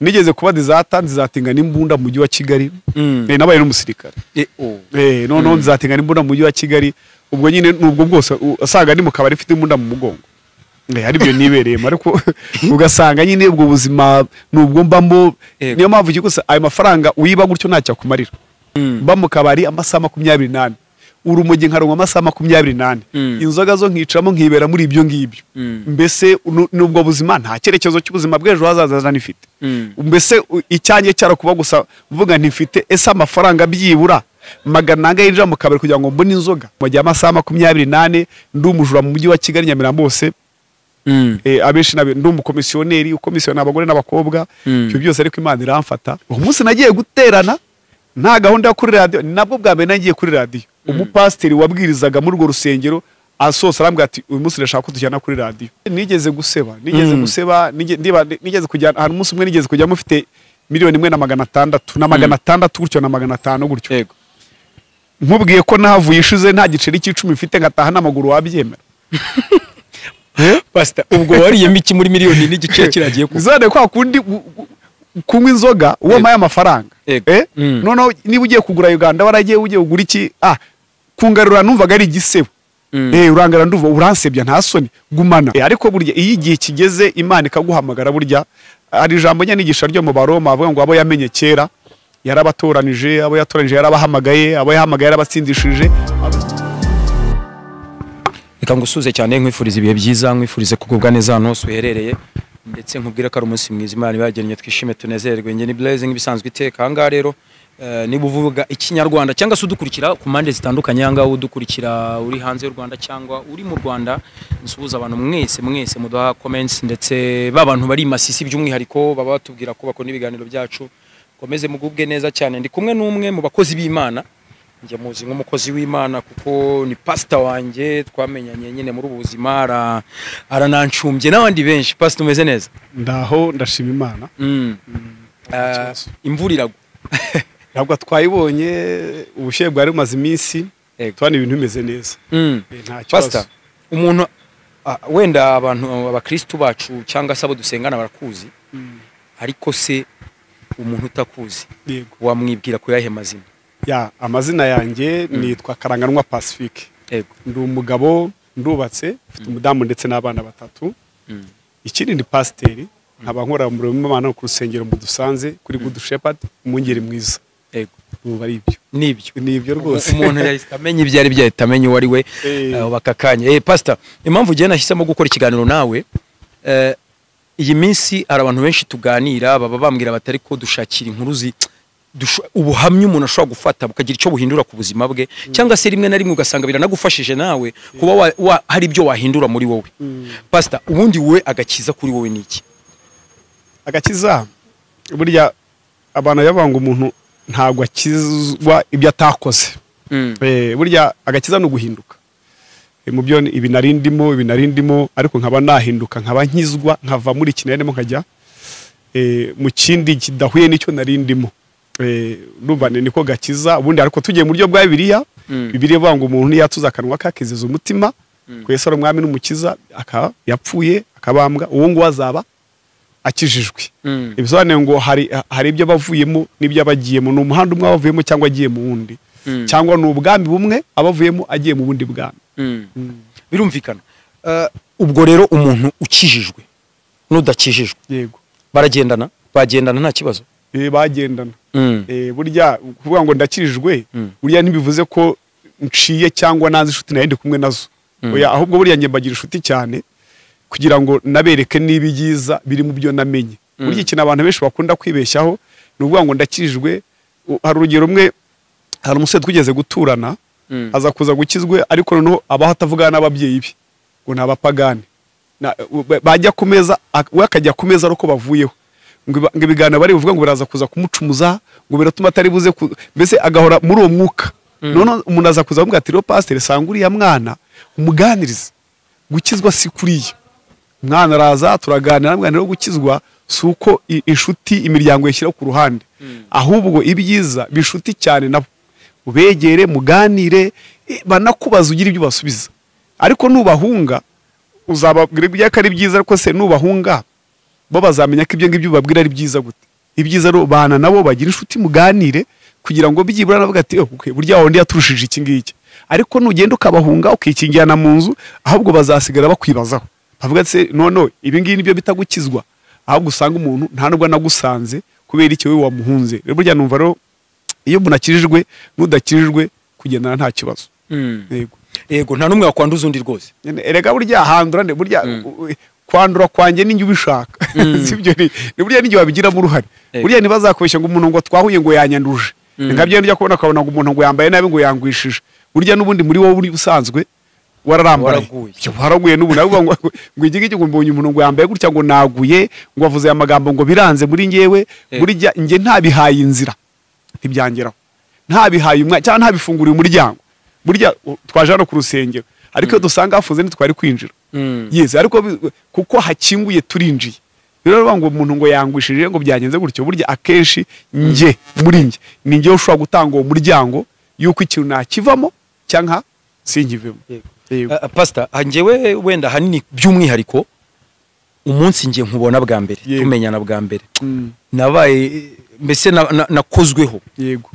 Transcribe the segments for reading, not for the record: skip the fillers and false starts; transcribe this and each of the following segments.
nigeze kuba nzatinga n'imbunda mu mujyi wa Kigali nabaye n'umusirikare none nzatinga n'imbunda mu mujyi wa Kigali ubwo nyine nubwo bwose asanga ni mu kabari ifite imbunda mu mugongo hari byo nibereyemo ariko ugasanga nyine ubwo buzima nubwo mbamo niyo mpamvu gikose ayo mafaranga uyiba gutyo ntacyo akumarira mba mu kabari amasaha 28 urumogi nkaronka amasaha 28 inzoga zo nkicamo nkibera muri ibyo ngibyo mbese nubwo buzima nta cyerekezo cy'ubuzima bw'ejo hazaza nifite mbese icyanjye cyara kuba gusa mvuga ntifite ese amafaranga byibura magananga yinjira mu kabari kugira ngo mbone inzoga mu gihe amasaha 28 ndi umujura mu mujyi wa Kigali Nyamirambo bose abenshi ndi umukomisiyoneri ukomisiyona abagore n'abakobwa ibyo byose ariko Imana iramfata umunsi nagiye guterana nta gahunda yo kuri radio nabwo bwa mbere nagiye kuri radio umupasteri wabwirizaga muri urwo rusengero asosa arambwira ati uyu munsi ndashaka ko tujyana kuri radio nigeze guseba nigeze kujyana ahantu umunsi umwe nigeze kujya mufite 1,600,000 na 600 gutyo na 500 gutyo yego nkubwiye ko nahavuye ishize nta giceri cy'icumi mfite ngataha n'amaguru wabyemera pastor ubwo wariyemo iki muri miliyoni n'igice kiragiye kuzane kwa kundi kunywa inzoga uwo maye amafaranga none niba ugiye kugura Uganda waragiye ugiye kugura iki kungarura numvaga ari igisebo urangara nduva uransebya nta soni gumana ariko burya iyi gihe kigeze Imana ikaguhamagara burya ari ijambo nyanigisha ryo mu Baroma avuga ngo abo yamenye kera yarabatoranije abo yatoranije yarabahamagaye abo yahamagaye yarabatsindishije reka ngusuze cyane nkwifuriza ibihe byiza nkwifurize kugubwa neza hano uherereye ndetse nkubwira ko ari umunsi mwiza Imana ibagennye twishime tunezerwe nge ni blessing bisanzwe iteka hanga rero niba uvuga ikinyarwanda cyangwa se udukurikira ku mande zitandukanye hanga udukurikira uri hanze y'u Rwanda cyangwa uri mu Rwanda nsuhuza abantu mwese muduha comments ndetse babantu bari masisi by'umwihariko baba batubwira ko bakora ibiganiro byacu komeze mugubwe neza cyane ndi kumwe n'umwe mu bakozi b'Imana njye muzi nk'umukozi w'Imana kuko ni pastor wanjye twamenyanye nyine muri ubuzima aranancumbye n'abandi benshi pastor umeze neza ndaho ndashima Imana imvura iragwa ntabwo twayibonye ubushyuhe bwari bumaze iminsi tubana ibintu bimeze neza pastor umuntu wenda abantu abakristo bacu cyangwa se abo dusengana barakuzi ariko se umuntu utakuzi wamwibwira ko yahe mazina amazina yanjye nitwa Karanganwa Pacifique ndi umugabo ndubatse mfite umudamu ndetse n'abana 3 ikindi ndi pasiteri nkaba nkora mu Imana ku rusengero mu Dusanze kuri Good Shepherd umungeri mwiza ubu ari nibyo rwose umuntu yahita amenya ibyo ari byo yahita amenya uwo ari we bakakanye pastor impamvu ugiye nahisemo gukora ikiganiro nawe iyi minsi hari abantu benshi tuganira baba bambwira batari ko dushakira inkuruzi ubuhamya umuntu ashobora gufata bukagira icyo buhindura ku buzima bwe cyangwa se rimwe na rimwe ugasanga biranagufashije nawe kuba hari ibyo wahindura muri wowe pastor ubundi we agakiza kuri wowe niki agakiza burya abantu yabanga umuntu ntabwo akizwa ibyo atakoze burya agakiza no guhinduka mu byo ibi narindimo ariko nkaba nahinduka nkaba nkizwa nkava muri kinarimo nkajya mu kindi kidahuye n'icyo narindimo nubane niko gakiza ubundi ariko tugiye mu buryo bwa Bibiliya bivuga ngo umuntu yatuza akanwa kakizeza umutima ko Yesu ari umwami n'umukiza yapfuye akabambwa uwo ngo azaba akijijwe ibisobanuye ngo hari ibyo bavuyemo n'ibyo abagiyemo n'umuhanda umwe abavuyemo cyangwa agiye mu wundi cyangwa n'ubwami bumwe abavuyemo agiye mu bundi bwami birumvikana ubwo rero umuntu ukijijwe n'udakijijwe yego bagendana nta kibazo bagendana burya kuvuga ngo ndakijijwe burya ntibivuze ko nciye cyangwa nazi inshuti nayo ndi kumwe nazo ahubwo burya ngembagira inshuti cyane kugira ngo nabereke n'ibigiza biri mu byo namenye burya ikintu abantu benshi bakunda kwibeshyaho ni ukuvuga ngo ndakijijwe hari urugero rumwe hari umusore twigeze guturana aza kuza gukizwe ariko noneho abaho atavugana n'ababyeyi be ngo ni abapagani bajya ku meza we akajya ku meza ariko bavuyeho ngo ibiganiro bari buvuga ngo biraza kuza kumucumuza ngo biratuma atari buze mbese agahora muri uwo mwuka none umuntu aza kuza avuga ati rero pastor sanga uriya mwana umuganiriza gukizwa si kuriya mwana araza turaganira mwana rero gukizwa suko inshuti imiryango yashyira ku ruhande ahubwo ibyiza bishuti cyane nabo ubegere muganire banakubaza ugira ibyo basubiza ariko nubahunga uzababwira ibyo ari byiza ariko se nubahunga bo bazamenya ko ibyo ngibyo babwira ari byiza gute ibyiza rero bana nabo bagira inshuti muganire kugira ngo byibura navuga ati okay burya wundi yaturushije iki ngiki ariko nugenda ukabahunga ukikingirana mu nzu ahubwo bazasigara bakwibazaho bavuga ati no ibi ngibi nibyo bitagukizwa ahubwo usanga umuntu nta nubwo nagusanze kubera iki we wamuhunze rero burya numva rero iyo umuntu akijijwe n'udakijijwe kugendana nta kibazo yego nta numwe wakwanduza undi rwose erega burya handurane burya kwandura kwanjye ninjye ubishaka sibyo ni burya ninjye wabigiramo uruhare burya ntibazakubeshya ngo umuntu ngo twahuye ngo yanyanduje nkabyo njya kubona akabona ngo umuntu ngo yambaye nabi ngo yangwishije burya n'ubundi muri wowe uri usanzwe wararambaye waraguye n'ubu nawe ngo iki ngiki ngo mbonye umuntu ngo yambaye gutya ngo naguye ngo avuze aya magambo ngo biranze muri ngewe burya nge ntabihaye inzira ntibyangeraho ntabihaye umwanya cyangwa ntabifunguriye umuryango burya twaje hano ku rusengero ariko dusanga hafuze ntitwari kwinjira yeze ariko kuko hakinguye turinjiye rero ngo umuntu ngo yangwishije ngo byagenze gutyo burya akenshi nge muri nge ni ngewe ushobora gutanga uwo muryango yuko ikintu nakivamo cyangwa sinkivemo pastor njyewe wenda hanini by'umwihariko umunsi ngiye nkubona bwa mbere tumenyana bwa mbere nabaye mbese nakozweho yego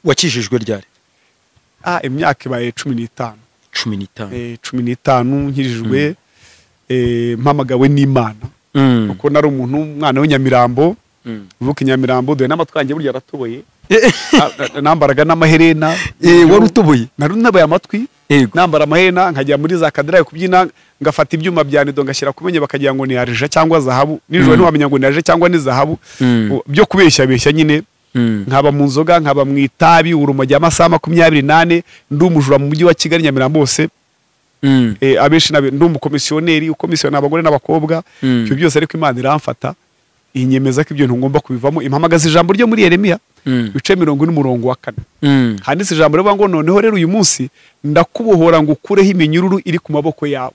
wakijijwe ryari imyaka ibaye 15 15 nkijijwe mpamagawe n'Imana uko nari umuntu umwana w'inyamirambo uvuka inyamirambo dore n'amatwange burya aratoboye nambaraga n'amaherena wari utoboye nari nabaye amatwi nambara amaherena nkajya muri za kadira kubyina ngafata ibyuma bya nido ngashyira kumenye bakagira ngo ni arija cyangwa zahabu nijoro ntiwamenya ngo ni arija cyangwa ni zahabu byo kubeshya nyine nkaba mu nzoga nkaba mu itabi urumogi amasaha 28 ndi umujura mu mujyi wa Kigali Nyamirambo bose abenshi ndi umukomisiyoneri ukomisiyona abagore n'abakobwa ibyo byose ariko Imana iramfata inyemeza ko ibyo ntugomba kubivamo impamagaza ijambo ryo muri Yeremiya bice 40 n'umurongo wa 4 handitse ijambo rivuga ngo noneho rero uyu munsi ndakubohora ngo ukureho iminyururu iri ku maboko yawe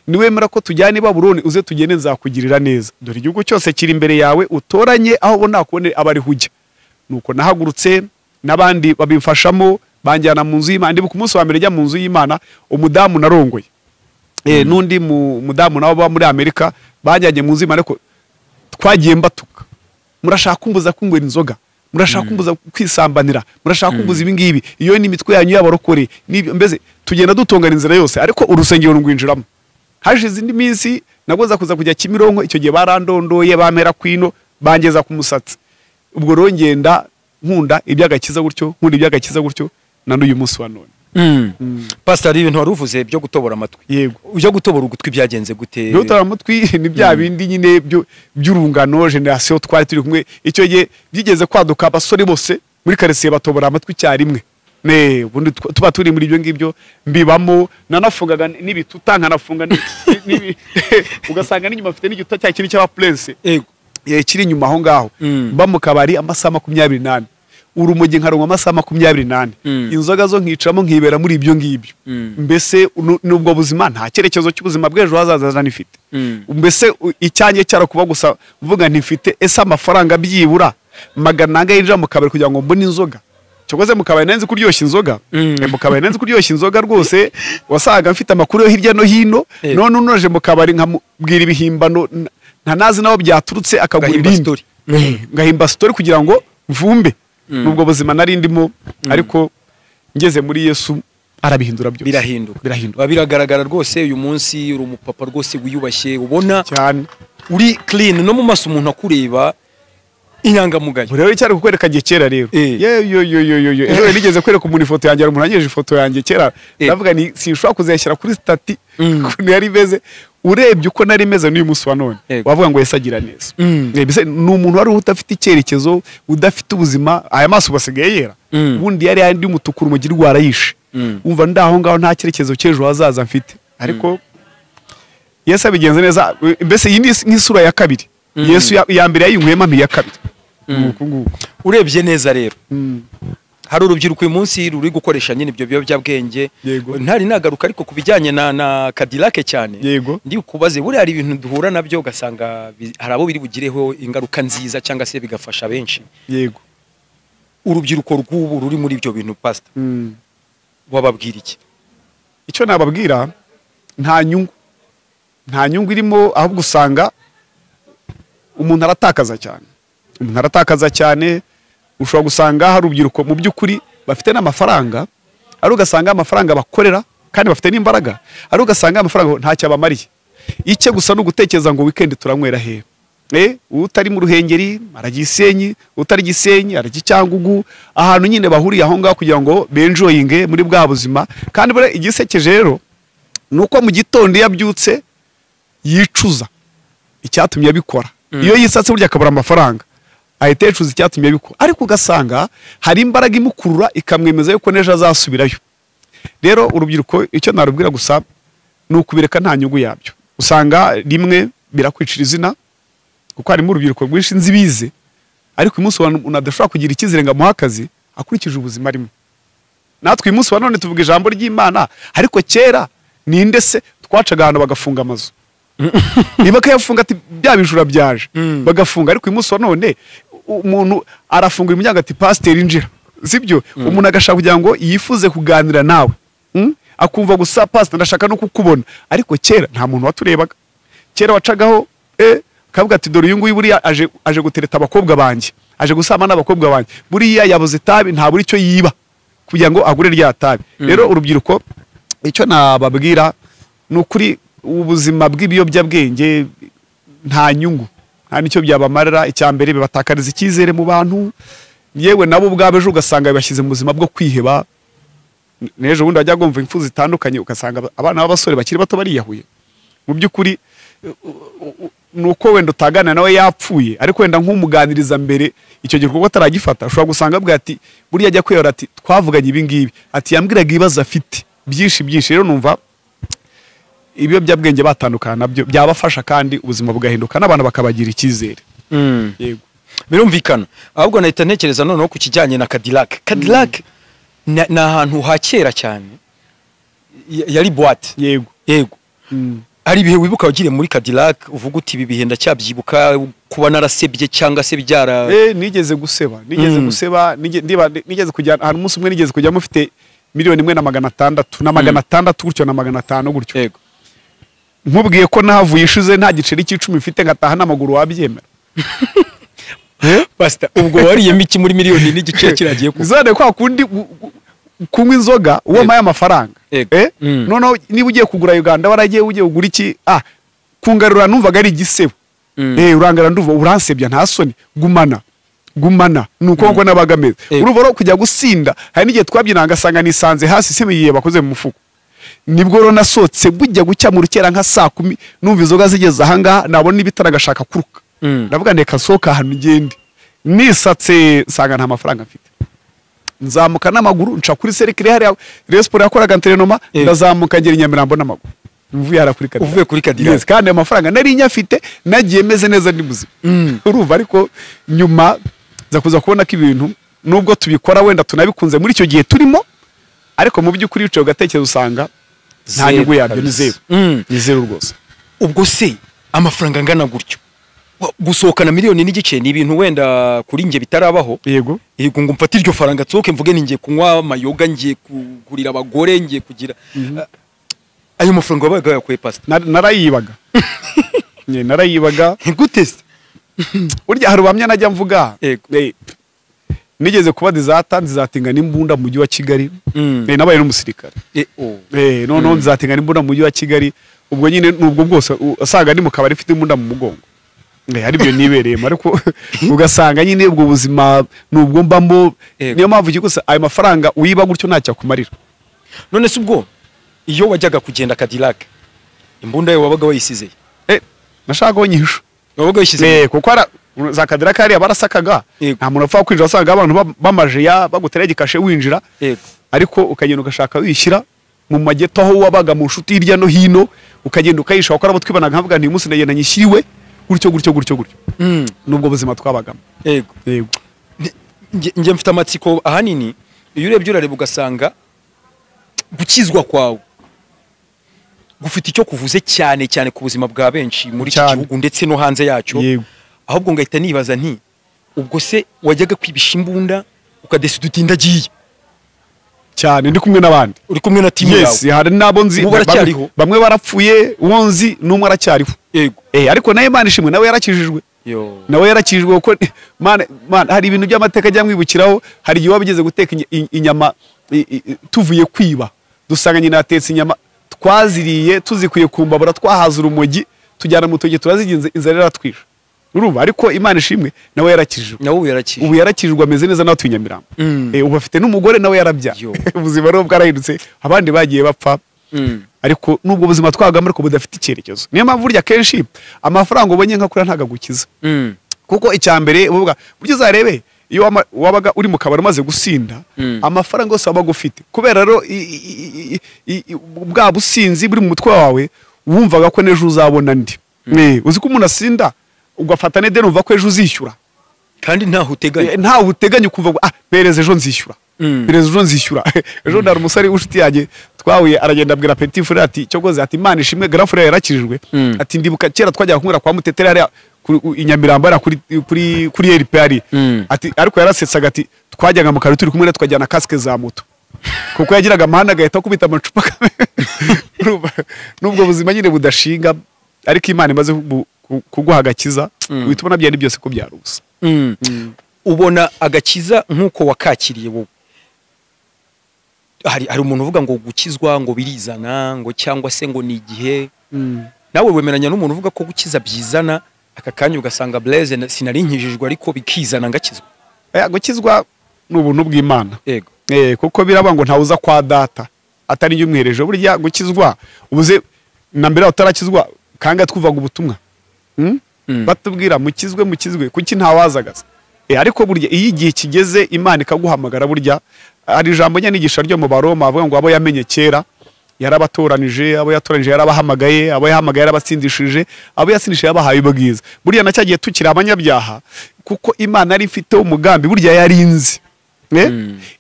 niwemera ko tujyana i Babuloni uze tugende nzakugirira neza dore igihugu cyose kiri imbere yawe utoranye aho ubona kubone abari hujya nuko nahagurutse nabandi babimfashamo banjyana mu nzu y'Imana ndi ku munsi wa mbere jya mu nzu y'Imana umudamu narongoye nundi mudamu nabo ba muri Amerika bajyanye mu nzu y'Imana ariko twagiye mbatuka murashaka kumbuza kunywera inzoga murashaka kumbuza kwisambanira murashaka kumbuza ibi ngibi iyo ni imitwe yanyu y'abarokore mbese tugenda dutongana inzira yose ariko urusengero rwinjiramo hashize indi minsi nagoza kuza kujya Kimironko icyo gihe barandondoye bamera kwino bangeza ku musatsi ubwo rero ngenda nkunda ibyagakiza gutyo nando uyu munsi wa none pastor ibintu waruvuze byo gutobora amatwi yego ujya gutobora ugutwi byagenze gute gutobora amatwi ni bya bindi nyine by'urungano generation twari turi kumwe icyo gihe byigeze kwaduka abasore bose muri karesiye batobora amatwi cyarimwe ubundi tuba turi muri ibyo ngibyo mbibamo nanafungaga n'ibituta nkanafunga ugasanga n'inyuma afite n'igituta cya kintu cy'aba prince kiri inyuma aho ngaho mba mu kabari amasaha 28 urumogi nkaronka amasaha 28 inzoga zo nkicamo nkibera muri ibyo ngibyo mbese nubwo buzima nta cyerekezo cy'ubuzima bw'ejo hazaza nifite mbese icyanjye cyara kuba gusa mvuga ntifite ese amafaranga byibura magana yinjira mu kabari kugira ngo mbone inzoga cyokoze mu kabari nenze kuryoshya inzoga mu kabari nenze kuryoshya inzoga rwose wasaga mfite amakuru yo hirya no hino none unoje mu kabari nkamubwira ibihimbano ntanazi naho byaturutse akagura irindi ngahimba story kugira ngo mvumbe nubwo buzima nari ndimo ariko ngeze muri Yesu arabihindura byose birahinduka biragaragara rwose uyu munsi uri umupapa rwose wiyubashye ubona cyane uri clean no mu maso umuntu akureba inyangamugayo rero cyari kukwereka gihe kera rero ejo nigeze kwereka umuntu ifoto yanjye umuntu anyeje ifoto yanjye kera ndavuga ni sinshobora kuzayashyira kuri stati kuko yari beze urebye uko nari meze n'uyu munsi wa none wavuga ngo Yesu agira neza ni umuntu wari udafite icyerekezo udafite ubuzima aya maso basigaye yera ubundi yari yandi umutukuru mu girwara yishe umva ndaho ngaho nta cyerekezo cy'ejo hazaza mfite ariko Yesu abigenze neza mbese iyi ni nk'isura ya kabiri Yesu ya mbere yayinkwema mbi ya kabiri urebye neza rero hari urubyiruko uyu munsi ruri gukoresha nyine ibyo biyobyabwenge ntari nagaruka ariko kubijyanye na Cadillac cyane ndi kubaze buri hari ibintu duhura nabyo ugasanga hari abo biri bugireho ingaruka nziza cyangwa se bigafasha benshi urubyiruko rw'ubu ruri muri ibyo bintu pastor wababwira iki icyo nababwira nta nyungu irimo ahubwo usanga umuntu aratakaza cyane umuntu aratakaza cyane. Ushobora gusanga hari urubyiruko mu by'ukuri bafite n'amafaranga, ari ugasanga amafaranga bakorera kandi bafite n'imbaraga, ari ugasanga amafaranga ntacyo abamariye. Icyo gusa no gutekereza ngo weekend turanywera he. Utari mu Ruhengeri arajya Gisenyi, utari Gisenyi arajya Cyangugu, ahantu nyine bahuriye aho ngaho kugira ngo benjoyinge muri bwa buzima. Kandi bare igisekeje rero nuko mu gitondo yabyutse yicuza icyatumye abikora. Iyo yisatse burya akabura amafaranga ahita yicuza icyatumye abikora, ariko ugasanga hari imbaraga imukurura ikamwemeza yuko nejo azasubirayo. Rero urubyiruko icyo narubwira gusa ni ukubireka nta nyungu yabyo. Usanga rimwe birakwicira izina kuko harimo urubyiruko rwinshi nzi bize, ariko uyu munsi unadashobora kugira icyizere ngo amuhe akazi akurikije ubuzima arimo. Natwe uyu munsi wa none tuvuga ijambo ry'Imana, ariko kera ninde se twacaga ahantu bagafunga amazu niba kayafunga ati bya bijura byaje bagafunga. Ariko uyu munsi wa none umuntu arafunga imiryango ati pasteur injira, sibyo? Umuntu agashaka kugira ngo yifuze kuganira nawe, akumva gusa pastor ndashaka no kukubona. Ariko kera nta muntu waturebaga. Kera wacagaho kavuga ati dore uyu nguyu buriya aje gutereta abakobwa banjye, aje gusama n'abakobwa banjye, buriya yabuze tabi nta buri cyo yiba kugira ngo agure rya tabi. Rero urubyiruko icyo nababwira ni ukuri ubuzima bw'ibiyobyabwenge nta nyungu, nta nicyo byabamarira. Icyambere bibatakariza icyizere mu bantu, yewe nabo ubwabo ejo ugasanga bibashyize mu buzima bwo kwiheba. Nejo bundi bajya gumva impfu zitandukanye ugasanga abana b'abasore bakiri bato bariyahuye. Mu by'ukuri nuko wenda utagana nawe yapfuye, ariko wenda nk'umuganiriza mbere icyo gikorwa ataragifata, ushobora gusanga bwa ati buriya ajya kwiyora ati twavuganye ibi ngibi, ati yambwiraga ibibazo afite byinshi. Rero numva ibiyobyabwenge batandukana nabyo byabafasha kandi ubuzima bugahinduka n'abantu bakabagira icyizere. Yego, birumvikana. Ahubwo nahita ntekereza noneho ku kijyanye na Cadillac. Cadillac ni ahantu ha kera cyane, yari boîte. Yego. Ari ibihe wibuka wagiriye muri Cadillac uvuga uti ibi bihe ndacyabyibuka, kuba narasebye cyangwa se byara? Nigeze guseba nigeze kujya ahantu umunsi umwe, nigeze kujya mufite 1,600,000 na 600 gutyo na 500 gutyo. Yego, nkubwiye ko nahavuye ishize nta giceri cy'icumi mfite ngataha n'amaguru, wabyemera? Pastor, ubwo wariyemo iki muri 1,000,000 kiragiye ku zane kwa kundi kunywa inzoga uwo maye amafaranga. Noneho niba ugiye kugura Uganda waragiye ugiye kugura iki, kungarura numvaga ari igisebo. Urangara nduva uransebya nta soni, gumana nuko ngo nabagameze. Urumva ro kujya gusinda, hari n'igihe twabyinanga asanga nisanze hasi simiye bakoze mu mufuko. Nibwo ro nasotse bujya gucya mu rukera nka saa 10 numva inzoga zigeze ahanga, nabona ibitaragashaka kuruka. Ndavuga ndeka soka hano ngende, nisatse sanga nta mafaranga mfite. Nzamuka n'amaguru nca kuri serikire hari Resport yakoraga entrenoma, ndazamuka ngera Nyamirambo n'amaguru. Uvuye kuri Cadillac. Yes, kandi amafaranga nari nyafite, nagiye meze neza ndi muzima. Urumva ariko nyuma za kuza kubona ko ibintu nubwo tubikora wenda tunabikunze muri icyo gihe turimo, ariko mu by'ukuri uciye ugatekereza usanga nta nyungu yabyo, ni zero rwose. Ubwo se amafaranga angana gutyo gusohokana 1,000,000 ni ibintu wenda kuri nge bitarabaho. Yego ngo mfate iryo faranga tsoke mvuge ni ngiye kunywa amayoga, ngiye kugurira abagore, ngiye kugira ayo mafaranga wabaga yakuye pastor? Narayibaga. Narayibaga gute se? Urya hari ubamya najya mvuga. Nigeze kuba nzatinga n'imbunda mu mujyi wa Kigali. Nabaye n'umusirikare. None nzatinga n'imbunda mu mujyi wa Kigali. Ubwo nyine nubwo bwose asaga ni mu kabari ifite imbunda mu mugongo. Hari byo nibereyemo, ariko ugasanga nyine ubwo buzima nubwo mbambo. Niyo mpamvu gikose ayo mafaranga uyiba gutyo ntacyo kumarira. None se ubwo iyo wajyaga kugenda Cadillac imbunda yawe wabaga wayisize? Nashaka ko nyihisha. Wabaga wayisize? Kuko za Cadillac hari abarasakaga, nta muntu upfa kwinjira, usanga abantu bamajeya bagutera gikashe winjira. Ariko ukagenda ugashaka wishyira mu mageto aho wabaga mu nshuti hirya no hino, ukagenda ukayisha ukora abo twibanaga nkavuga nti umunsi ndagenda nyishyiriwe gutyo. Nubwo buzima twabagamo. Yego. Nge mfite amatsiko ahanini iyo urebye urareba ugasanga gukizwa kwawe gufite icyo kuvuze cyane ku buzima bwa benshi muri iki gihugu ndetse no hanze yacyo. Ahubwo ngahita nibaza nti ubwo se wajyaga kwibisha imbunda ukadesida utindagiye cyane ndi kumwe n'abandi? Uri kumwe na timu yawe? Yes, hari nabo nzi bamwe barapfuye, wonzi numwe aracyariho. Ariko naye Imana ishimwe nawe yarakijijwe. nawe yarakijwe kuko hari ibintu by'amateka ajya mwibukiraho. Hari igihe wabigeze guteka inyama tuvuye kwiba, dusanga nyina yatetse inyama twaziriye tuzikuye ku mbabura, twahaza urumogi tujyana mu toge turaziginze, inzara iratwisha. Urumva, ariko Imana ishimwe nawe yarakijwe. Ubu yarakijwe ameze neza, nawe Nyamirambo. Ubu afite n'umugore nawe yarabyaye. Ubuzima rero bwarahindutse, abandi bagiye bapfa. Ariko nubwo ubuzima twagamo ariko budafite icyerekezo. Niyo mpamvu burya kenshi amafaranga ubonye nka kuri ntaga gukiza. Kuko icyambere uvuga buryo uzarebe iyo wabaga uri mu kabari umaze gusinda, amafaranga yose wabaga ufite, kubera rero bwa businzi buri mu mutwe wawe, wumvaga ko nejo uzabona ndi. Uzi ko umuntu asinda ugafata n'ideni uva ko ejo uzishyura, kandi ntaho uteganya ukumva bereze ejo nzishyura. Ejo ndari umusore w'inshuti yanjye twahuye, aragenda abwira petit frère ati cyogoze, ati Imana ishimwe grand frère yarakijijwe. Ati ndibuka kera twajyaga kumwira kwa Muteteri hariya inyamirambo ara kuri RPR. Ati ariko yarasetsaga, ati twajyaga mu kare turi kumwe twajyana casque za moto, kuko yagiraga amahane agahita kubita amacupa. Nubwo buzima nyine budashinga, ariko Imana imaze kuguha agakiza, uhita ubona byari byose ko byarusa. Ubona agakiza nk'uko wakakiriye wowe. Hari umuntu uvuga ngo gukizwa ngo birizana, ngo cyangwa se ngo ni igihe. Nawe wemeranya n'umuntu uvuga ko gukiza byizana, aka kanya ugasanga Blaise sinari nkijijwe ariko bikizana ngakizwa? Gukizwa ni ubuntu bw'Imana. Yego. Kuko biraba ngo ntawuza kwa data atari njye umwihereje. Burya gukizwa ubuze na mbere utarakizwa kanga twuvaga ubutumwa. Batubwira mukizwe kuki ntawazagaza. Ariko burya iyo igihe kigeze Imana ikaguhamagara, burya ari ijambo nyanyigisha ryo mu Baroma avuga ngo abo yamenye kera yarabatoranije, abo yatoranije yarabahamagaye, abo yahamagaye yarabatsindishije, abo yatsindishije yabahaye ubwiza. Burya nacyagiye tukiri abanyabyaha, kuko Imana yari ifite umugambi, burya yarinzi.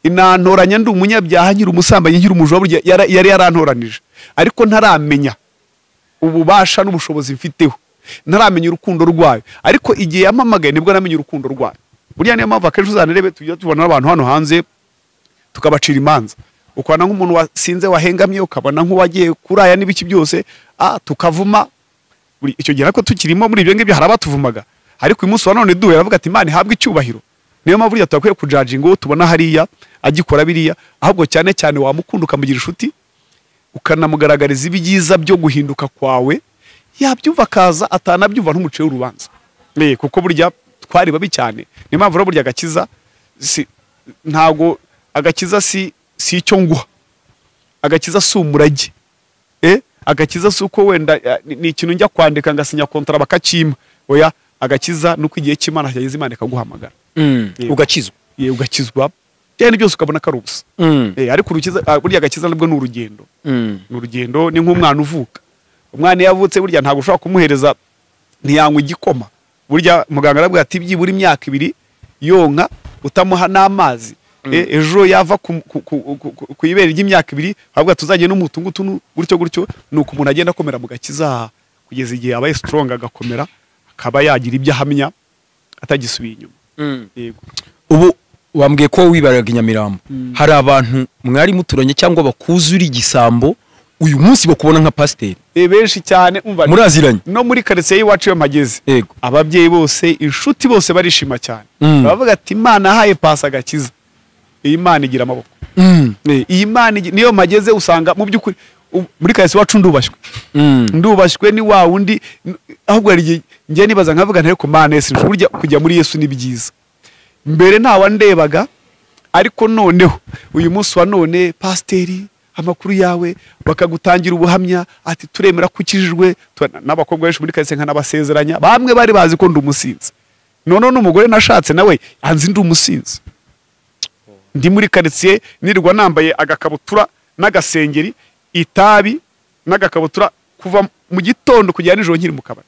Inantoranya ndi umunyabyaha, nyiri umusambanyi, nyiri umujo, burya yari yarantoranije, ariko ntaramenya ububasha n'ubushobozi mfiteho, ntaramenya urukundo rwayo. Ariko igihe yampamagaye nibwo namenye urukundo rwayo. Burya niyo mpamvu akenshi uzanarebe tujya tubona abantu hano hanze tukabacira imanza, ukabona nk'umuntu wasinze wahengamye, ukabona nk'uwagiye kuraya n'ibiki byose, tukavuma. Icyo gihe ariko tukirimo muri ibyo ngibyo hari abatuvumaga, ariko uyu munsi wa none duwe aravuga ati Imana ihabwe icyubahiro. Niyo mpamvu burya tutakwiye kujudginga uwo tubona hariya agikora biriya, ahubwo cyane cyane wamukunda ukamugira inshuti, ukanamugaragariza ibyiza byo guhinduka kwawe, yabyumva akaza, atanabyumva ntumuciye urubanza. Kuko burya twari babi cyane. Niyo mpamvu rero burya agakiza ntago agakiza si icyo nguha, agakiza si umurage. Agakiza si uko wenda ni ikintu njya kwandika ngasinya kontra bakakima. Oya, agakiza nuko igihe cy'Imana cyageze Imana ikaguhamagara. Ugakizwa. Ugakizwa cyane byose ukabona ko ari ubusa. Ariko burya agakiza nabwo ni urugendo. Ni urugendo, ni nk'umwana uvuka. Umwana yavutse burya ntago ushobora kumuhereza ntiyanywa igikoma. Burya muganga arabwira ati byibura imyaka 2 yonka utamuha n'amazi. Ejo yava ku ibere ry'imyaka 2, ahubwo tuzagiye n'umutungu gutyo nuko umuntu agenda akomera mu gakiza kugeza igihe abaye strong, agakomera, akaba yagira ibyo ahamya atagisubiye inyuma. Yego. Ubu wambwiye ko wibaraga Inyamirambo. Hari abantu mwari muturanye cyangwa bakuzura igisambo, uyu munsi bakubona nka pasiteri? Benshi cyane, umva muraziranye no muri quartier y'iwacu yo mageze. Ababyeyi bose, inshuti bose barishima cyane. Bavuga ati Imana ahaye pasa agakiza. Iyi Imana igira amaboko. Iyi Imana niyo mageze usanga mu by'ukuri muri quartier wacu ndubashywe ni wa wundi, ahubwo ari ngiye nibaza nkavuga ntare ko Imana Yesu burya kujya muri Yesu ni byiza. Mbere ntawa ndebaga, ariko noneho uyu munsi wa none pasiteri amakuru yawe bakagutangira ubuhamya ati turemera kukijijwe. N'abakobwa benshi muri quartier nkanabasezeranya, bamwe bari bazi ko ndi umusinzi, none n'umugore nashatse nawe anzi ndi umusinzi. Ndi muri quartier nirwa nambaye agakabutura n'agasengeri, itabi n'agakabutura kuva mu gitondo kugera nijoro nkiri mu kabari.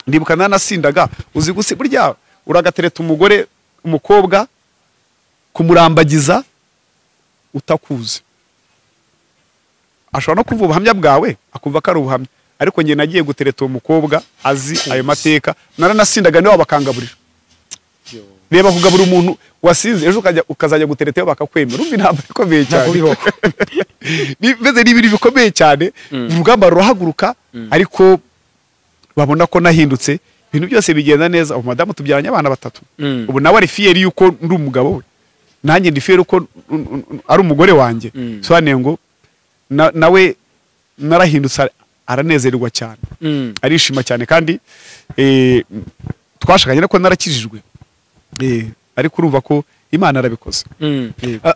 Ndibuka nanasindaga, uzi gusi burya uragatereta umukobwa kumurambagiza utakuzi, ashobora no kuvuga ubuhamya bwawe akumva ko ari ubuhamya, ariko ngiye nagiye gutereta uwo mukobwa azi ayo mateka, naranasindaga niwe bakangaburira. Reba kugabura umuntu wasinze ejo ukazajya gutereta bakakwemera, urumva intambwe ikomeye cyane. Bimeze n'ibintu bikomeye cyane, urugamba rurahaguruka, ariko babona ko nahindutse. ibintu byose bigenda neza. Madamu tubyaranye abana 3 ubu nawe ari fiyeri yuko ndi umugabo we, nanjye ndi fiyeri uko ari umugore wanjye. Sobaneye ngo nawe narahindutse, aranezerwa cyane, arishima cyane, kandi twashakanye ko narakijijwe, ariko urumva ko Imana arabikoze.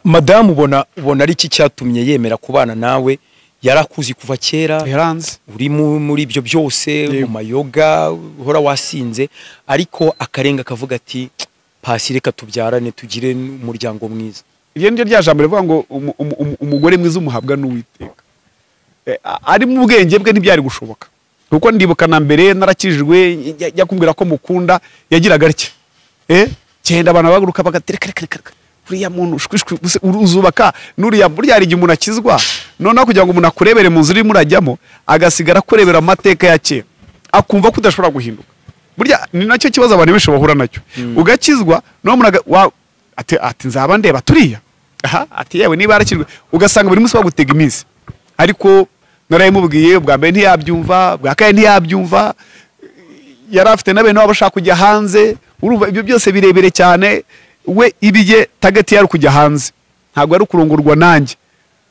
Madamu ubona ari iki cyatumye yemera kubana nawe? Yarakuzi kuva kera, yaranze uri muri ibyo byose, mu mayoga uhora wasinze, ariko akarenga kavuga ati pasi reka tubyarane tugire umuryango mwiza. Iryo niryo rya jambo rivuga ngo umugore mwiza umuhabwa n'Uwiteka. Ari mu bwenge bwe ntibyari gushoboka, kuko ndibuka na mbere narakijijwe, yakumbwira ko mukunda, yagiraga atya cyenda abantu baguruka bagatereka uriya muntu uzubaka nuriya. Burya hari igihe umuntu akizwa noneho kugira ngo umuntu akurebere mu nzu urimo urajyamo, agasigara kurebera amateka ya kera, akumva ko udashobora guhinduka. Burya ni nacyo kibazo abantu benshi bahura nacyo. Ugakizwa noneho ati nzaba ndeba turiya, ati yewe niba yarakijwe, ugasanga buri munsi bagutega iminsi. Ariko narayimubwiye, bwa mbere ntiyabyumva, bwa kabiri ntiyabyumva, yari afite na bene wabo bashaka kujya hanze. Urumva ibyo byose birebere cyane, we ibije tagati yari kujya hanze, ntabwo ari kurongorwa nanjye.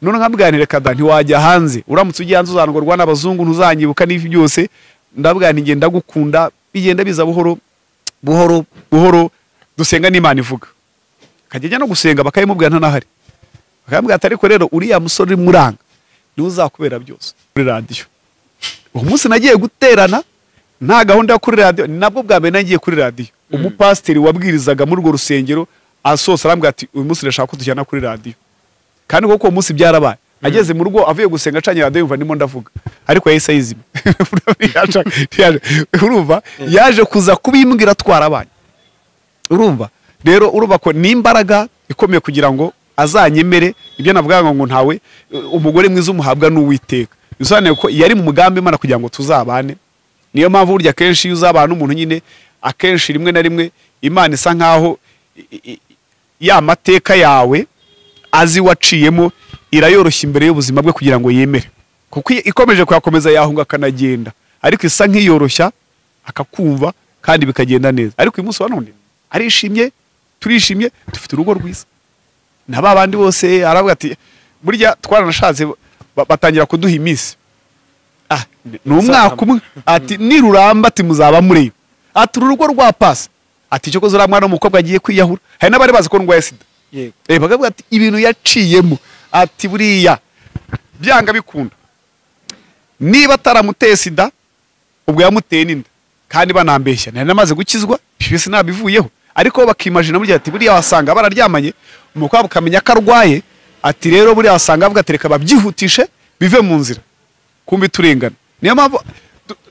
None nkabwanire kada ntiwajya hanze, uramutse ugiye hanze uzanagorwa n'abazungu, ntuzanyibuka n'ifi byose. Ndabwani ngenda gukunda, bigenda biza buhoro buhoro, dusenga n'Imana ivuga. Kajya no gusenga bakayimubwira ntanahari, bakambwira ati ariko rero uriya musore muranga niwe uzakubera byose. Kuri radio uwo munsi nagiye guterana, nta gahunda yo kuri radio, nabwo bwa mbere nagiye kuri radio. Umupasiteri wabwirizaga muri urwo rusengero asosa arambwira ati uyu munsi ndashaka ko tujyana kuri radio, kandi koko uwo munsi byarabaye. Ageze mu rugo avuye gusenga acanye radio yumva ndimo ndavuga, ariko yahise ayizima. Urumva yaje kuza kubimbwira twarabaye. Urumva rero urumva ko ni imbaraga ikomeye kugira ngo azanyemere ibyo navuga ngo ntawe umugore mwiza umuhabwa n'Uwiteka. Bisobanuye ko yari mu mugambi Imana kugira ngo tuzabane. Niyo mpamvu burya kenshi iyo uzabana n'umuntu nyine, akenshi rimwe na rimwe Imana isa nkaho ya mateka yawe azi waciyemo irayoroshya imbere y'ubuzima bwe kugira ngo yemere, kuko ikomeje kuyakomeza yahunga akanagenda, ariko isa nk'iyoroshya akakumva kandi bikagenda neza. Ariko uyu munsi wa none arishimye, turishimye, dufite urugo rwiza. Na babandi bose aravuga ati burya twaranashatse, batangira kuduha iminsi. Ni umwaka umwe, ati niruramba ati muzaba muri ati urugo rwa pasi, ati cyo kozo ramwana umukobwa agiye kwiyahura. Hari n'abari bazi ko ndwaye sida, bakavuga ati ibintu yaciyemo, ati buriya byanga bikunda niba ataramuteye sida ubwo yamuteye n'inda, kandi banambeshya nari namaze gukizwa, bise nabivuyeho. Ariko bakimagina burya ati buriya wasanga bararyamanye, umukobwa ukamenya ko arwaye, ati rero buriya wasanga avuga tereka babyihutishe bive mu nzira, kumbi turengana. Niyo mpamvu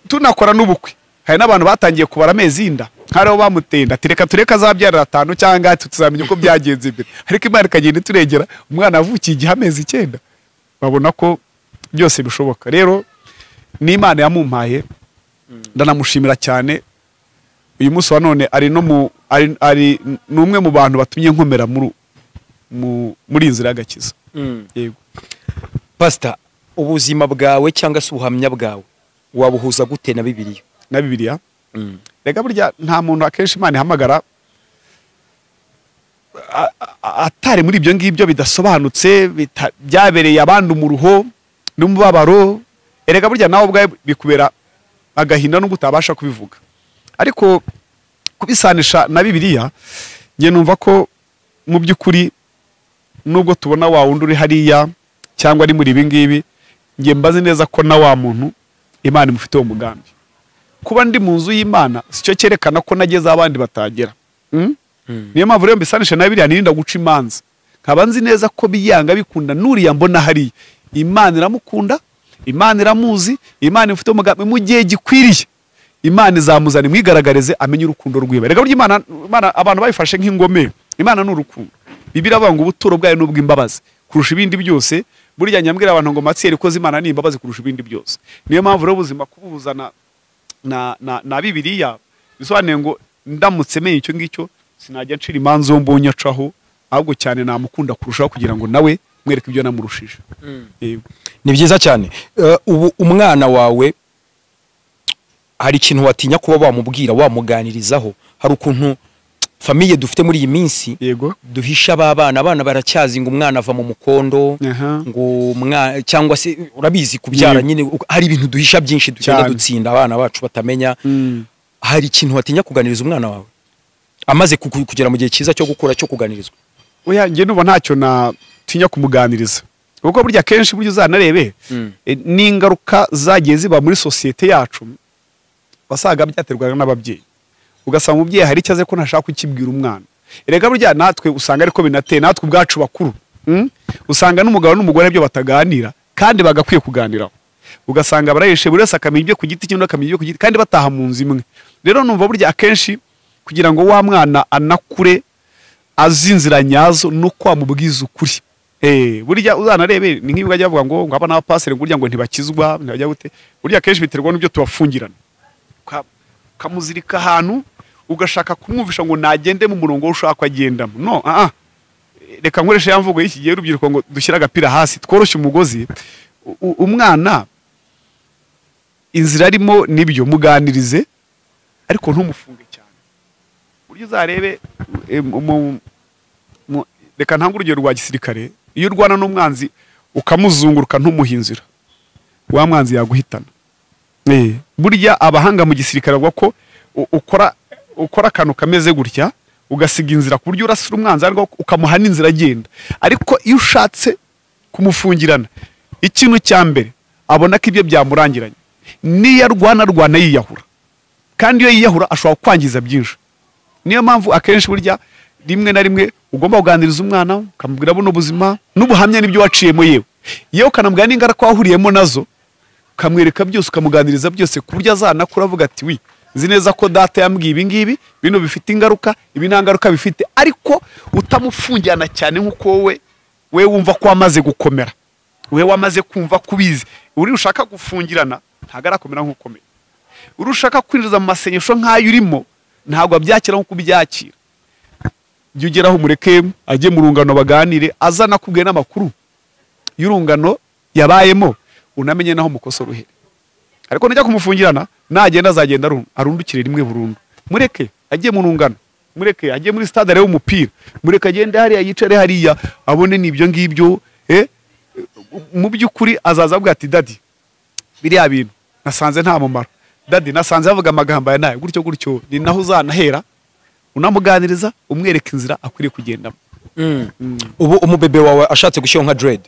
tunakora n'ubukwe, hari n'abantu batangiye kubara amezi y'inda, hariho bamutenda ati reka tureka azabyarira 5 cyangwa tuzamenya uko byagenze imbere. Ariko Imana ikagenda iturengera, umwana avukiye igihe amezi 9, babona ko byose bishoboka. Rero ni Imana yamumpaye, ndanamushimira cyane. Uyu munsi wa none ari no ari numwe mu bantu batumye nkomera muri inzira y'agakiza. Yego Pastor, ubuzima bwawe cyangwa se ubuhamya bwawe wabuhuza gute na Bibiliya? Na Bibiliya rega burya nta muntu akenshi Imana ihamagara atari muri ibyo ngibyo bidasobanutse, byabereye abandi umuruho n'umubabaro. Erega burya nawe ubwawe bikubera agahinda no gutabasha kubivuga, ariko kubisanisha na Bibiliya nge numva ko mu by'ukuri nubwo tubona wa wundi uri hariya cyangwa ari muri ibi ngibi, nge mbazi neza ko na wa muntu Imana imufite uwo mugambi. Kuba ndi mu nzu y'Imana sicyo cyerekana ko nageze abandi batagera. Niyo mpamvu rero mbisanisha na Bibiliya nirinda guca imanza, nkaba nzi neza ko biyanga bikunda nuriya mbona hariya Imana iramukunda, Imana iramuzi, Imana imufite umugambi mu gihe gikwiriye. Imana izamuzana imwigaragarize amenye urukundo rwiwe. Rega burya Imana abantu bayifashe nk'ingome. Imana n'urukundo. Bibiliya avuga ngo ubuturo bwayo n'ubw'imbabazi kurusha ibindi byose. Burya nyambwira abantu ngo matsiyeri koze Imana ni imbabazi kurusha ibindi byose. Niyo mpamvu rero ubuzima kubuzana na Bibiliya bisobanuye ngo ndamutse menye icyo ngicyo sinajya ncira imanza mbonye acaho, ahubwo cyane namukunda kurushaho kugira ngo nawe mwereke ibyo namurushije. Ni byiza cyane. Ubu umwana wawe hari ikintu watinya kuba wamubwira wamuganirizaho? Hari ukuntu famiye dufite muri iyi minsi yego duhisha abana baracyazi ngo umwana ava mu mukondo ngo cyangwa se urabizi kubyara nyine hari ibintu duhisha byinshi dugenda dutsinda abana bacu batamenya. Hari ikintu watinya kuganiriza umwana wawe amaze kugera mu gihe cyiza cyo gukura cyo kuganirizwa? Oya nge nuba ntacyo natinya kumuganiriza kuko burya kenshi buryo uzanarebe n'ingaruka zagiye ziba muri societe yacu wasaga byaterwaga n'ababyeyi, ugasanga umubyeyi hari icyaze ko ntashaka kukibwira umwana. Erega burya natwe usanga ariko binateye natwe ubwacu bakuru usanga n'umugabo n'umugore byo bataganira kandi bagakwiye kuganiraho, ugasanga barayishe buri wese akamenya ibyo ku giti cy'undi akamenya ibyo ku giti kandi bataha mu nzu imwe. Rero numva burya akenshi kugira ngo wa mwana anakure azinzira nyazo nuko amubwiza ukuri. Burya uzanarebe ni nk'ibyo bajya bavuga ngo aba n'abapaseri burya ngo ntibakizwa ntibajya gute, burya akenshi biterwa n'ibyo tubafungirana kamuzirika ahantu ugashaka kumwumvisha ngo nagende mu murongo ushaka agendamo. No reka nkoresha ya mvugo y'iki gihe urubyiruko ngo dushyira agapira hasi tworoshye umugozi. Umwana inzira arimo nibyo muganirize ariko ntumufunge cyane. Buryo uzarebe reka ntanga urugero rwa gisirikare, iyo urwana n'umwanzi ukamuzunguruka ntumuha inzira wa mwanzi yaguhitana. Burya abahanga mu gisirikare bavuga ko ukora akantu kameze gutya ugasiga inzira ku buryo urasira umwanzi ariko ukamuha n'inzira agenda. Ariko iyo ushatse kumufungirana ikintu cya mbere abona ko ibyo byamurangiranye, niyo arwana yiyahura, kandi iyo yiyahura ashobora kwangiza byinshi. Niyo mpamvu akenshi burya rimwe na rimwe ugomba kuganiriza umwana ukamubwira buno buzima n'ubuhamya n'ibyo waciyemo, yewe ukanamubwira n'ingaruka wahuriyemo nazo, ukamwereka byose ukamuganiriza byose ku buryo azanakura avuga ati wi nzi neza ko data yambwiye ibi ngibi bino bifite ingaruka, ibi nta ngaruka bifite, ariko utamufungirana cyane nk'uko we wumva ko wamaze gukomera, we wamaze kumva kubizi. Uri ushaka gufungirana ntago arakomera nk'ukomeye, uri ushaka kwinjiza mu masenyesho nk'ayo urimo ntabwo abyakira nk'uko ubyakira. Jya ugeraho mureke ajye mu rungano baganire, azana kubwira n'amakuru y'urungano yabayemo unamenye naho mukosora uhere. Ariko nujya kumufungirana nagenda azagenda arundukire rimwe burundu. Mureke ajye mu rungano, mureke ajye muri stade arebe umupira, mureke agende hariya yicare hariya abone n'ibyo ngibyo. Mu by'ukuri azaza avuga ati dadi biriya bintu nasanze nta mumaro, dadi nasanze bavuga amagambo ya nayo gutyo ni naho uzanahera unamuganiriza umwereka inzira akwiriye kugendamo. Ubu umubebe wawe ashatse gushyiraho nka dread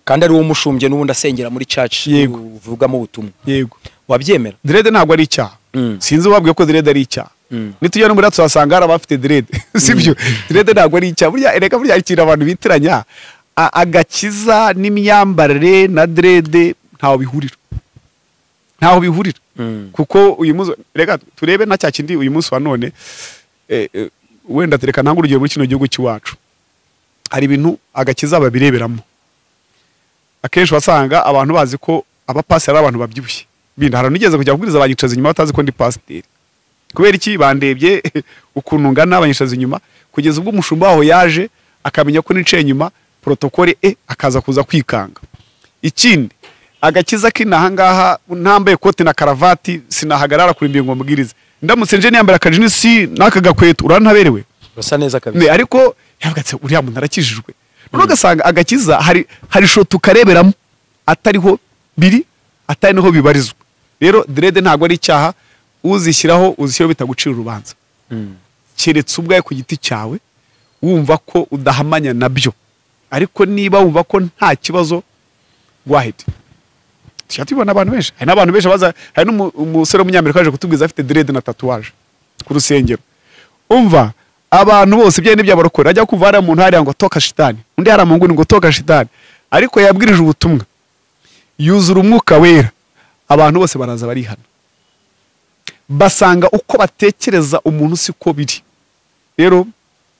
kandi ari wo mushumbye n'ubundi asengera muri church uvugamo ubutumwa, yego wabyemera? Dread ntabwo ari icyaha, sinzi ubabwiye ko dread ari icyaha. Nitujya no muri twasanga hari abafite dread sibyo. Dread ntabwo ari icyaha, burya ereka burya ikintu abantu bitiranya agakiza n'imyambarire na dread ntaho bihurira kuko uyu munsi reka turebe na cya kindi uyu munsi wa none wenda tereka ntango urugero muri kino gihugu cy'iwacu hari ibintu agakiza babireberamo. Akenshi wasanga abantu bazi ko abapasiteri ari abantu babyibushye, binda hari nigeze kujya kubwiriza abanyicaza inyuma batazi ko ndi pasiteri. Kubera iki? Bandebye ukuntu ngana abanyicaza inyuma, kugeza ubwo umushumba waho yaje akamenya ko nicaye inyuma protokole akaza kuza kwikanga. Ikindi agakiza kinaha ngaha ntambaye kote na karavati sinahagarara kuri mbingo mbwiriza, ndamutse nje niyambara akajinisi n'aka gakweto urantaberewe basa neza kabisa. Ariko yavugatse uriya muntu arakijijwe. None ugasanga agakiza hari shoto kareberamo atariho biri atari naho bibarizwa. Rero dread ntago ari icyaha, uzishyiraho bitagucira urubanza. Keretse ubwaye ku giti cyawe wumva ko udahamanya nabyo, ariko niba wumva ko nta kibazo wahite tubona abantu benshi. Hari n'abantu benshi baza, hari n'umusore w'umunyamerika waje kutubwiza afite dread na tatuage ku rusengero. Umva abantu bose bye n'ibyo barokora ajya kuvara mu ntari ngo toka shitani, undi hari amunguni ngo toka shitani, ariko yabwirije ubutumwa yuzura umwuka wera, abantu bose baraza barihana basanga uko batekereza umuntu siko biri. Rero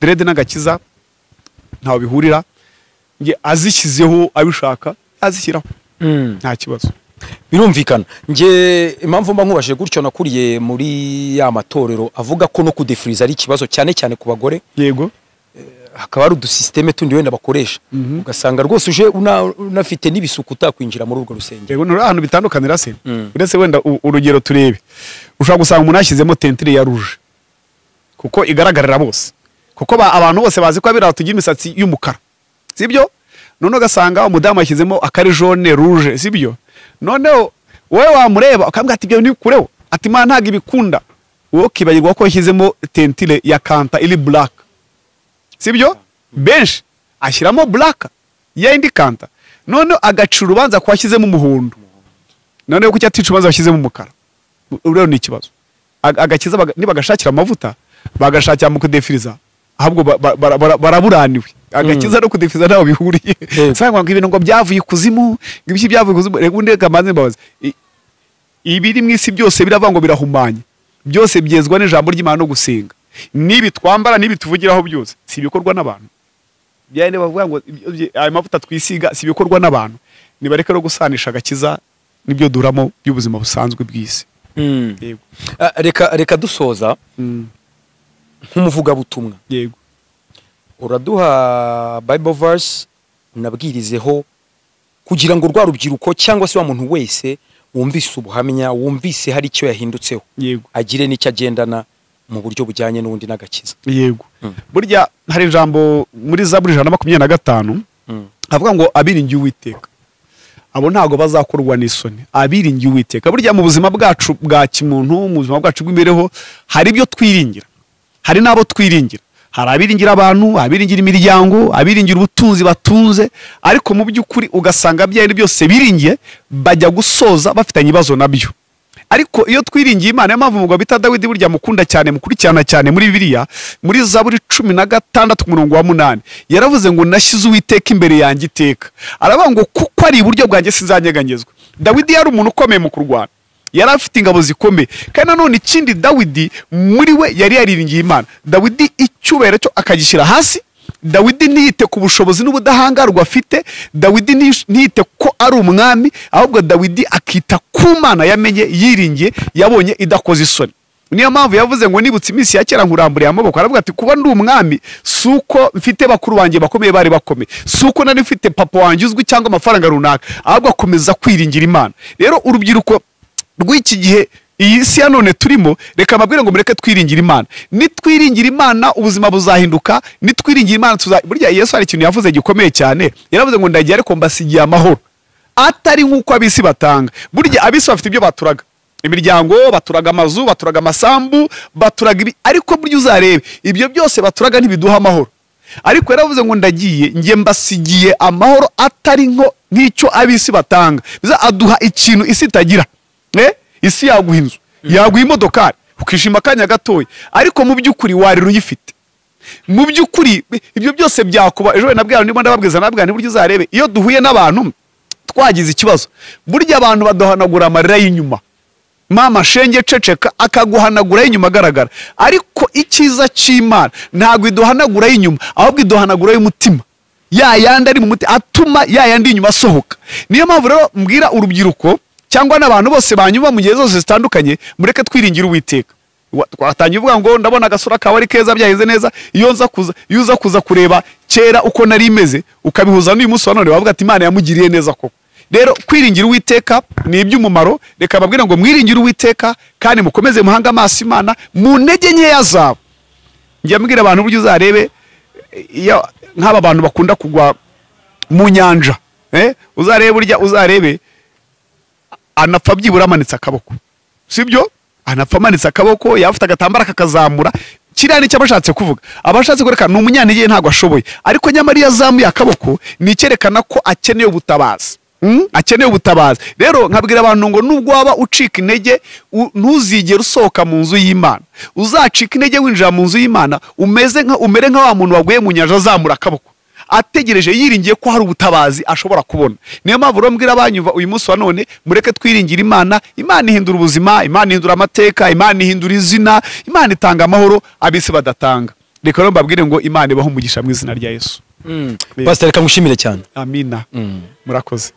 dread n'agakiza ntaho bihurira, nge azishyizeho abishaka azishyiraho nta kibazo, birumvikana. Nge impamvu mba nkubashije gutyo nakuriye muri ya matorero avuga ko no kudefriza ari ikibazo cyane cyane ku bagore. Yego hakaba ari udusysteme tundi wenda bakoresha ugasanga rwose uje unafite n'ibisuku utakwinjira muri urwo rusengero. Yego no ahantu bitandukanira se. Uretse wenda urugero turebe. Ushobora gusanga umuntu ashyizemo tentire ya rouge. Kuko igaragarira bose. Kuko abantu bose bazi ko abira tugira imisatsi y'umukara. Sibyo? None ugasanga umudamu ashyizemo akari jaune rouge, sibyo? None wowe wamureba akambwira ati ibyo ni kureho. Ati ma ntaga ibikunda. Wowe kibagirwa ko yashyizemo tentire ya kanta iri black. Sibyo? Benshi ashyiramo black ya indi kanta. None agacura urubanza ko washyizemo umuhondo. None ko cyatica urubanza washyizemo umukara. Urero ni ikibazo. Agakiza nibagashakira amavuta bagashakira mu kudefiriza. Ahubwo baraburaniwe. Agakiza no kudefiriza naho bihuriye. Sangwa ngo ibintu ngo byavuye kuzimu, ngibiki byavuye kuzimu. Rego ndeka manze mbabaza. Ibiri mwisi byose biravango birahumanye. Byose byezwa n'ijambo ry'Imana no gusenga. Nibi twambara nibi tuvugiraho byose si bikorwa n'abantu. Byane bavuga ngo ayo mavuta twisiga si bikorwa n'abantu. Nibareke no gusanisha agakiza nibyo duramo by'ubuzima busanzwe bw'isi. Yego. Reka dusoza nk'umuvuga butumwa. Yego. Uraduha Bible verse unabwirizeho kugira ngo rwa rubyiruko cyangwa se wa muntu wese wumvise ubuhamya wumvise hari icyo yahindutseho. Yego. Agire n'icyo agendana mu buryo bujyanye n'undi n'agakiza. Yego. Burya hari ijambo muri Zaburi 125 avuga ngo abiringiye Uwiteka abo ntago bazakorwa n'isoni. Abiringiye Uwiteka burya mu buzima bwacu bwa kimuntu mu buzima bwacu bw'imibereho hari ibyo twiringira, hari nabo twiringira. Hari abiringira abantu, abiringira imiryango, abiringira ubutunzi batunze, ariko mu by'ukuri ugasanga byari byose biringiye bajya gusoza bafitanye ibibazo nabyo. Ariko iyo twiringiye Imana y'amvu mugabo bita Dawidi burya mukunda cyane mukurikirana cyane muri Bibiliya muri Zaburi 16:8 yaravuze ngo nashyize Uwiteka imbere yanjye iteka. Aravuga ngo kuko ari iburyo bwanjye sinzanyeganyezwa. Dawidi yari umuntu ukomeye mu kurwana. Yari afite ingabo zikomeye kandi nanone ikindi Dawidi muri we yari yariringiye Imana. Dawidi icyubahiro cyo akagishyira hasi. Dawidi ntiyite ku bushobozi n'ubudahangarwa afite. Dawidi ntiyite ko ari umwami, ahubwo Dawidi akita ku Mana yamenye yiringiye yabonye idakoze isoni. Niyo mpamvu yavuze ngo nibutse iminsi ya kera nkuramburiye amaboko. Aravuga ati kuba ndi umwami suko mfite bakuru banjye bakomeye bari bakomeye, suko nari mfite papa wanjye uzwi cyangwa amafaranga runaka, ahubwo akomeza kwiringira Imana. Rero urubyiruko rw'iki gihe iyi si ya none turimo, reka mabwire ngo mureke twiringira Imana. Nitwiringira Imana ubuzima buzahinduka. Nitwiringira Imana burya Yesu hari ikintu yavuze gikomeye cyane. Yaravuze ngo ndagiye ariko mbasigiye amahoro atari nk'uko abisi batanga. Burya abisi bafite ibyo baturaga, imiryango baturaga, amazu baturaga, amasambu baturaga, ariko burya uzarebe ibyo byose baturaga ntibiduha amahoro. Ariko yaravuze ngo ndagiye ngiye mbasigiye amahoro atari nk'icyo abisi batanga. Biza aduha ikintu isi itagira. Isi yaguha inzu, yaguha imodokari, ukishima akanya gatoya, ariko mu by'ukuri warira uyifite. Mu by'ukuri ibyo byose byakuba. Ejo nabwira niba ndababwiza nabwira buryo uzarebe iyo duhuye n'abantu twagize ikibazo, burya abantu baduhanagura amarira y'inyuma. Mama shenge ceceka akaguhanagura y'inyuma agaragara, ariko icyiza cy'Imana ntago iduhanagura y'inyuma, ahubwo iduhanagura y'umutima. Ya yandi ari mu muti atuma ya yandi inyuma asohoka. Niyo mpamvu rero mbwira urubyiruko cyangwa n'abantu bose banyuma mu gihe zose zitandukanye, mureke twiringira Uwiteka. Twatangiye uvuga ngo ndabona agasura kawe ari keza byahize neza. Iyo uza kuza kureba kera uko nari imeze ukabihuza n'uyu munsi wa none wavuga ati Imana yamugiriye neza koko. Rero kwiringira Uwiteka ni iby'umumaro. Reka babwira ngo mwiringire Uwiteka kandi mukomeze muhanga amaso Imana mu ntege nkeya zabo. Njya mbwira abantu buryo uzarebe nk'aba bantu bakunda kugwa mu nyanja, uzarebe burya uzarebe anapfa byibura amanitse akaboko, sibyo? Anapfa amanitse akaboko, yafite agatambara kakazamura. Kiriya ni cyabashatse kuvuga, abashatse kwereka ni umunyantege ntago ashoboye, ariko nyamara yazamuye akaboko ni cyerekana ko akeneye ubutabazi. Akeneye ubutabazi. Rero nkabwira abantu ngo nubwo waba ucika intege ntuzigere usohoka mu nzu y'Imana. Uzacika intege winjira mu nzu y'Imana umere nka wa muntu waguye mu nyanja azamura akaboko ategereje yiringiye ko hari ubutabazi ashobora kubona. Niyo mpamvu rero mbwira abanyumva uyu munsi wa none mureke twiringira Imana. Imana ihindura ubuzima, Imana ihindura amateka, Imana ihindura izina, Imana itanga amahoro abisi badatanga. Reka rero mbabwire ngo Imana ibahe umugisha mu izina rya Yesu. Pastor reka mushimire cyane. Amina. Murakoze.